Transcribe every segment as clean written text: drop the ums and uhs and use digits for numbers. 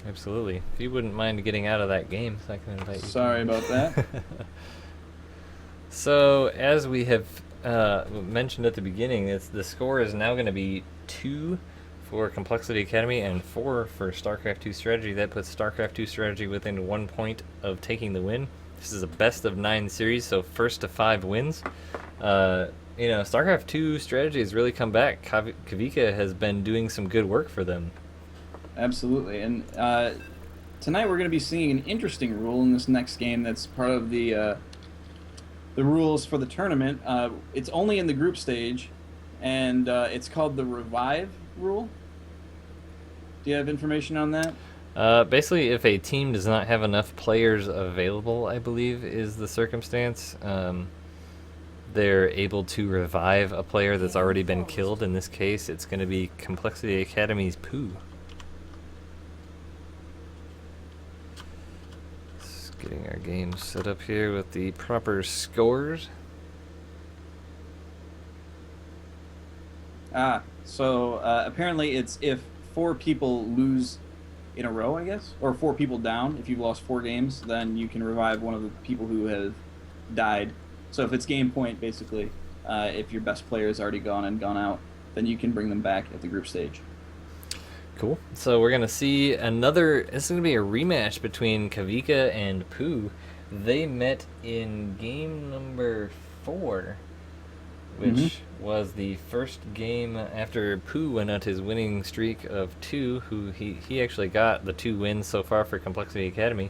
Absolutely. If you wouldn't mind getting out of that game, so I can invite you. Sorry about that. So, as we have mentioned at the beginning, the score is now going to be 2 for Complexity Academy and 4 for Starcraft2Strategy. That puts Starcraft2Strategy within 1 point of taking the win. This is a best of 9 series, so first to 5 wins. Starcraft2 Strategy has really come back. Kavika has been doing some good work for them. Absolutely. And tonight we're going to be seeing an interesting rule in this next game that's part of the rules for the tournament. It's only in the group stage, and it's called the Revive rule. Do you have information on that? Basically, if a team does not have enough players available, I believe is the circumstance, they're able to revive a player that's already been killed. In this case, it's going to be Complexity Academy's Pooh. Just getting our game set up here with the proper scores. So apparently it's if 4 people lose in a row, I guess, or 4 people down. If you've lost 4 games, then you can revive one of the people who have died. So if it's game point, basically, if your best player has already gone and gone out, then you can bring them back at the group stage. Cool. So we're going to see another. This is going to be a rematch between Kavika and Pooh. They met in game number 4, which was the first game after Pooh went on his winning streak of 2. Who he actually got the 2 wins so far for Complexity Academy.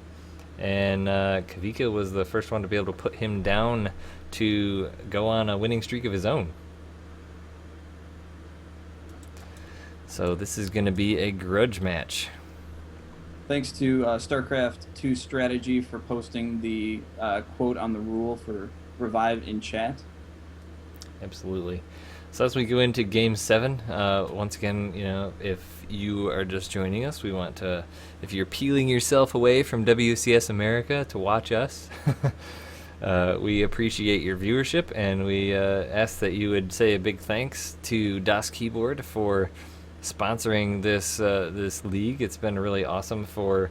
And Kavika was the first one to be able to put him down to go on a winning streak of his own. So this is going to be a grudge match. Thanks to Starcraft2Strategy for posting the quote on the rule for Revive in chat. Absolutely. So as we go into Game 7, once again, if you are just joining us, we want to, if you're peeling yourself away from WCS America to watch us, we appreciate your viewership, and we ask that you would say a big thanks to Das Keyboard for sponsoring this league. It's been really awesome for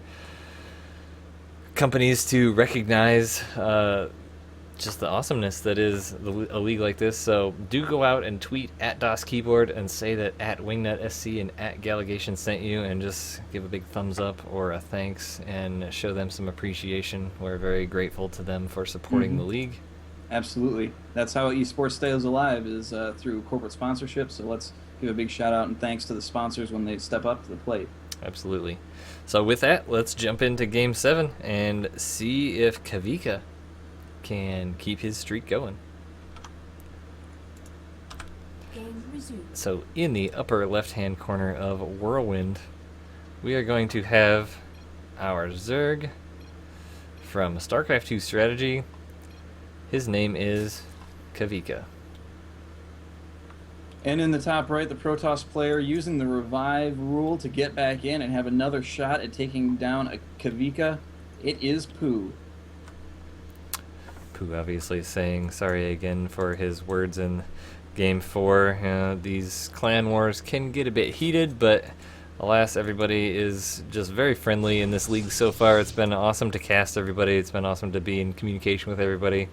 companies to recognize just the awesomeness that is a league like this. So do go out and tweet at DOS Keyboard and say that at WingnutSC and at Gallegation sent you, and just give a big thumbs up or a thanks and show them some appreciation. We're very grateful to them for supporting the league. Absolutely. That's how esports stays alive, is through corporate sponsorship. So let's give a big shout out and thanks to the sponsors when they step up to the plate. Absolutely. So with that, let's jump into Game 7 and see if Kavika can keep his streak going. Game resumed. So in the upper left-hand corner of Whirlwind, we are going to have our Zerg from Starcraft2Strategy. His name is Kavika. And in the top right, the Protoss player using the Revive rule to get back in and have another shot at taking down a Kavika. It is Pooh. Pooh obviously saying sorry again for his words in Game 4. These clan wars can get a bit heated, but alas, everybody is just very friendly in this league so far. It's been awesome to cast everybody. It's been awesome to be in communication with everybody.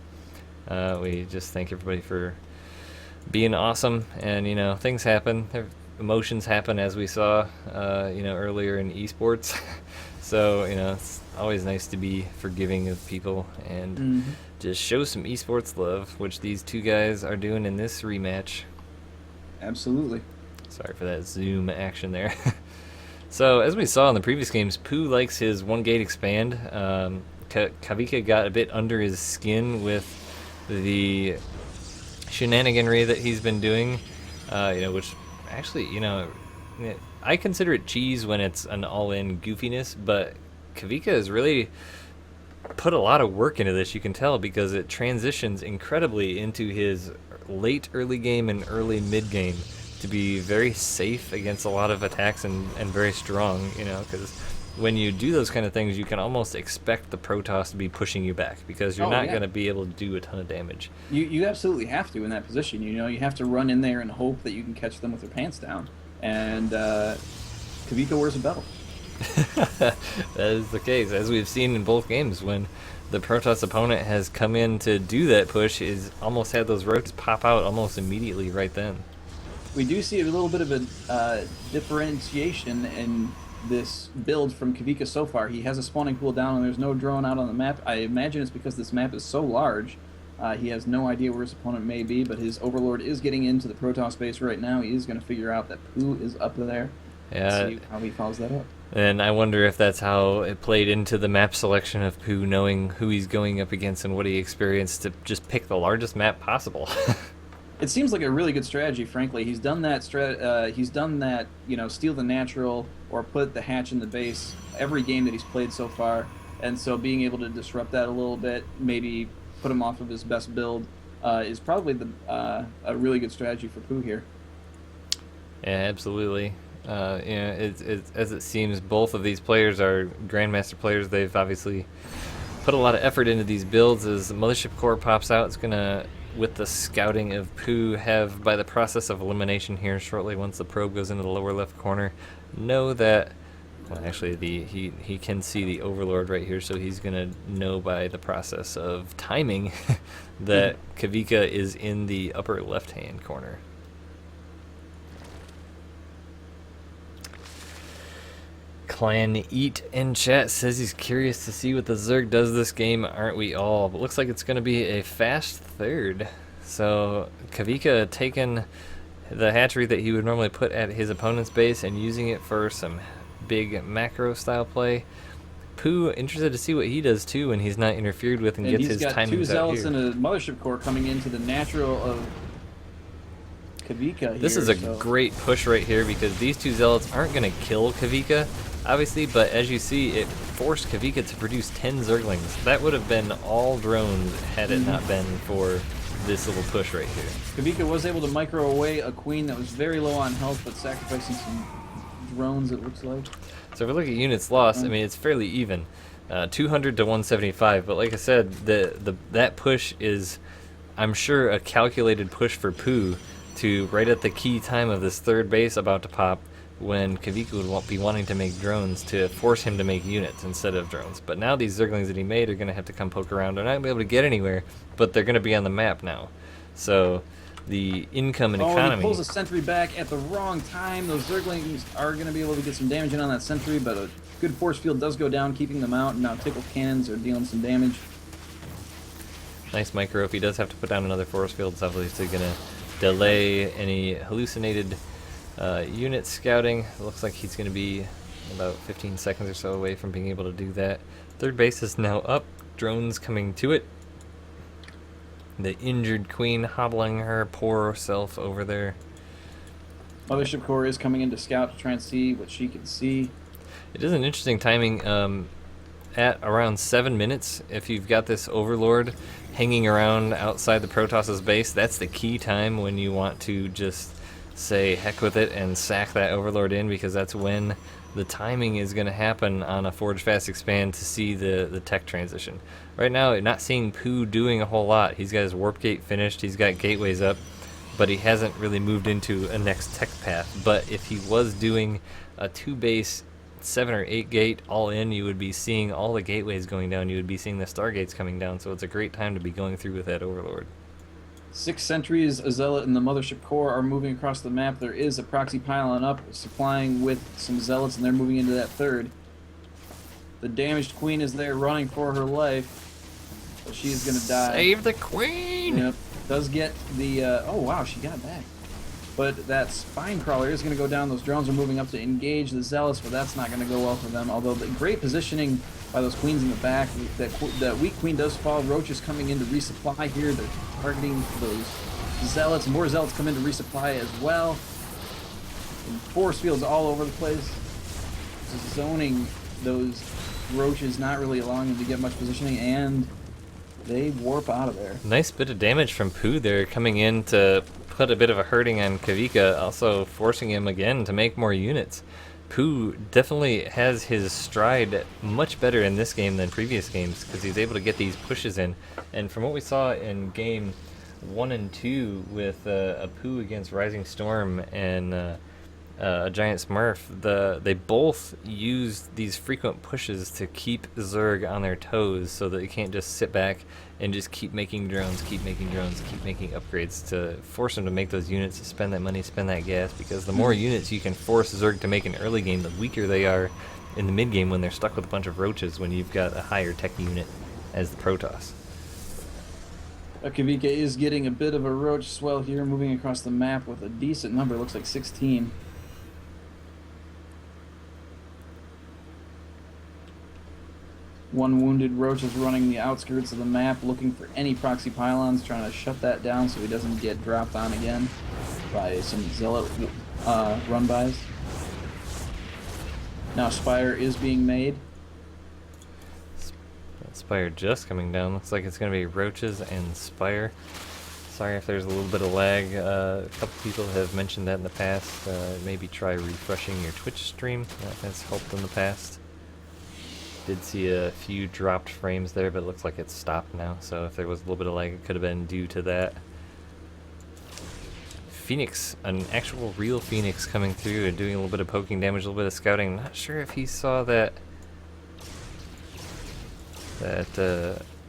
We just thank everybody for being awesome, and things happen, emotions happen, as we saw earlier in esports. So it's always nice to be forgiving of people and just show some esports love, which these two guys are doing in this rematch. Absolutely. Sorry for that zoom action there. So as we saw in the previous games, Pooh likes his 1-gate expand. Kavika got a bit under his skin with the shenaniganry that he's been doing, which actually, I consider it cheese when it's an all-in goofiness, but Kavika has really put a lot of work into this, you can tell, because it transitions incredibly into his late early game and early mid game to be very safe against a lot of attacks and very strong, because when you do those kind of things, you can almost expect the Protoss to be pushing you back, because you're not going to be able to do a ton of damage. You absolutely have to in that position. You have to run in there and hope that you can catch them with their pants down. And Kavika wears a belt. That is the case, as we've seen in both games. When the Protoss opponent has come in to do that push, is almost had those roaches pop out almost immediately right then. We do see a little bit of a differentiation in this build from Kavika so far. He has a spawning pool down and there's no drone out on the map. I imagine it's because this map is so large. He has no idea where his opponent may be, but his Overlord is getting into the Protoss base right now. He is going to figure out that Pooh is up there. Yeah. See how he follows that up. And I wonder if that's how it played into the map selection of Pooh, knowing who he's going up against and what he experienced, to just pick the largest map possible. It seems like a really good strategy, frankly. He's done that. Steal the natural or put the hatch in the base every game that he's played so far, and so being able to disrupt that a little bit, maybe put him off of his best build, is probably a really good strategy for Pooh here. Yeah, absolutely. As it seems, both of these players are Grandmaster players. They've obviously put a lot of effort into these builds. As the Mothership Core pops out, it's going to, with the scouting of Pooh, have, by the process of elimination here shortly, once the probe goes into the lower left corner, know that, well, actually, he can see the Overlord right here, so he's going to know by the process of timing that Kavika is in the upper left-hand corner. Clan Eat in chat says he's curious to see what the Zerg does this game, aren't we all? But looks like it's going to be a fast third. So Kavika taking the hatchery that he would normally put at his opponent's base and using it for some big macro style play. Pooh, interested to see what he does too when he's not interfered with and gets his timings out here. He's got two Zealots and a Mothership Core coming into the natural of Kavika here. This is a great push right here because these two Zealots aren't going to kill Kavika, obviously, but as you see, it forced Kavika to produce 10 Zerglings. That would have been all drones had it not been for this little push right here. Kavika was able to micro away a queen that was very low on health, but sacrificing some drones, it looks like. So if we look at units lost, I mean, it's fairly even. 200 to 175, but like I said, that push is, I'm sure, a calculated push for Pooh to right at the key time of this third base about to pop, when Kavika would be wanting to make drones to force him to make units instead of drones. But now these Zerglings that he made are going to have to come poke around. They're not going to be able to get anywhere, but they're going to be on the map now. So the income and economy... he pulls a sentry back at the wrong time. Those Zerglings are going to be able to get some damage in on that sentry, but a good force field does go down, keeping them out. And now Tickle Cannons are dealing some damage. Nice micro. If he does have to put down another force field, it's obviously going to delay any hallucinated unit scouting. It looks like he's going to be about 15 seconds or so away from being able to do that. Third base is now up. Drones coming to it. The injured queen hobbling her poor self over there. Mothership Core is coming in to scout to try and see what she can see. It is an interesting timing. At around 7 minutes, if you've got this Overlord hanging around outside the Protoss's base, that's the key time when you want to just say heck with it and sack that Overlord in, because that's when the timing is going to happen on a Forge Fast Expand to see the tech transition. Right now, not seeing Pooh doing a whole lot. He's got his Warp Gate finished, he's got gateways up, but he hasn't really moved into a next tech path. But if he was doing a 2-base 7 or 8 gate all in, you would be seeing all the gateways going down, you would be seeing the Stargates coming down, so it's a great time to be going through with that Overlord. 6 sentries, a Zealot, and the Mothership Core are moving across the map. There is a proxy pylon up, supplying with some Zealots, and they're moving into that third. The damaged queen is there running for her life, but she's going to die. Save the queen! Yep. Does get the... oh, wow, she got back. But that Spine Crawler is going to go down. Those drones are moving up to engage the Zealots, but that's not going to go well for them. Although the great positioning by those queens in the back. That weak queen does fall. Roach is coming in to resupply here. They're targeting those Zealots. More Zealots come in to resupply as well. And force fields all over the place. Just zoning those Roaches, not really allowing them to get much positioning, and they warp out of there. Nice bit of damage from Pooh there, coming in to put a bit of a hurting on Kavika, also forcing him again to make more units. Pooh definitely has his stride much better in this game than previous games, because he's able to get these pushes in. And from what we saw in game 1 and 2 with a Pooh against Rising Storm and a giant smurf, they both use these frequent pushes to keep Zerg on their toes so that they can't just sit back and just keep making drones, keep making upgrades to force them to make those units, spend that money, spend that gas, because the more units you can force Zerg to make in early game, the weaker they are in the mid game when they're stuck with a bunch of roaches when you've got a higher tech unit as the Protoss. Kavika is getting a bit of a roach swell here, moving across the map with a decent number, looks like 16. One wounded roach is running the outskirts of the map, looking for any proxy pylons, trying to shut that down so he doesn't get dropped on again by some zealot run-bys. Now Spire is being made. Spire just coming down. Looks like it's going to be roaches and Spire. Sorry if there's a little bit of lag. A couple people have mentioned that in the past. Maybe try refreshing your Twitch stream. That has helped in the past. Did see a few dropped frames there, but it looks like it's stopped now. So if there was a little bit of lag, it could have been due to that. Phoenix, an actual real Phoenix coming through and doing a little bit of poking damage, a little bit of scouting. Not sure if he saw that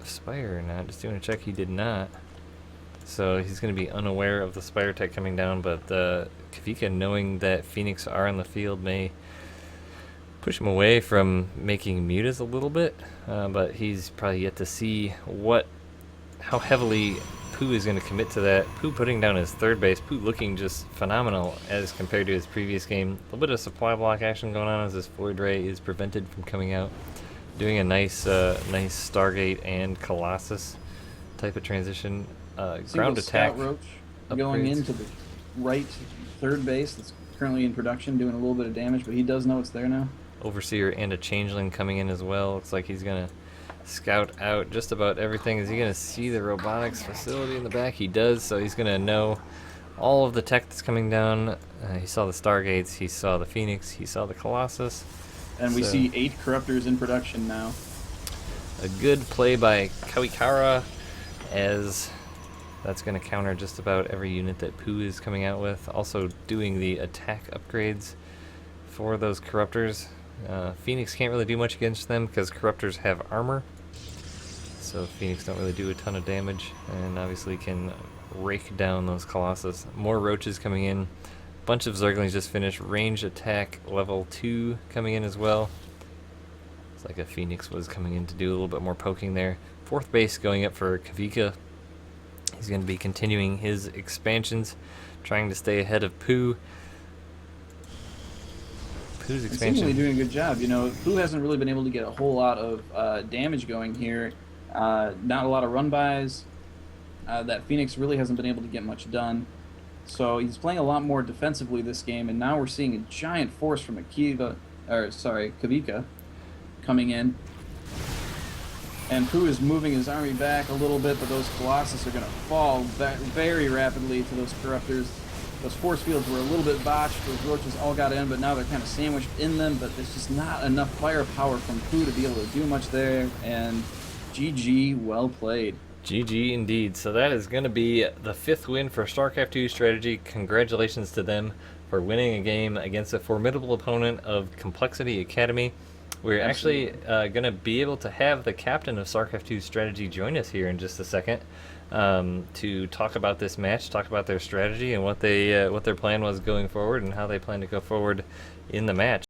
Spire or not. Just doing a check, he did not. So he's going to be unaware of the Spire tech coming down, but Kavika, knowing that Phoenix are on the field, may push him away from making mutas a little bit, but he's probably yet to see how heavily Pooh is going to commit to that. Pooh putting down his third base, Pooh looking just phenomenal as compared to his previous game. A little bit of supply block action going on as this Void Ray is prevented from coming out. Doing a nice Stargate and Colossus type of transition. Ground attack Scout Roach upgrades. Going into the right third base that's currently in production, doing a little bit of damage, but he does know it's there now. Overseer and a Changeling coming in as well. Looks like he's gonna scout out just about everything. Is he gonna see the robotics facility in the back? He does, so he's gonna know all of the tech that's coming down. He saw the Stargates, he saw the Phoenix, he saw the Colossus. And we see 8 Corruptors in production now. A good play by Kawikara, as that's going to counter just about every unit that Pooh is coming out with. Also doing the attack upgrades for those Corruptors. Phoenix can't really do much against them because Corruptors have armor. So Phoenix don't really do a ton of damage, and obviously can rake down those Colossus. More roaches coming in. Bunch of Zerglings just finished. Range attack level 2 coming in as well. It's like a Phoenix was coming in to do a little bit more poking there. Fourth base going up for Kavika. He's going to be continuing his expansions, trying to stay ahead of Pooh. Pooh's expansion. Seemingly doing a good job. You know, Pooh hasn't really been able to get a whole lot of damage going here. Not a lot of run-bys. That Phoenix really hasn't been able to get much done. So he's playing a lot more defensively this game, and now we're seeing a giant force from Kavika coming in. And Pooh is moving his army back a little bit, but those Colossus are going to fall very rapidly to those Corruptors. Those force fields were a little bit botched. Those roaches all got in, but now they're kind of sandwiched in them, but there's just not enough firepower from Pooh to be able to do much there, and GG, well played. GG indeed. So that is going to be the 5th win for Starcraft2Strategy. Congratulations to them for winning a game against a formidable opponent of Complexity Academy. We're actually going to be able to have the captain of Starcraft2Strategy join us here in just a second to talk about this match, talk about their strategy and what their plan was going forward and how they plan to go forward in the match.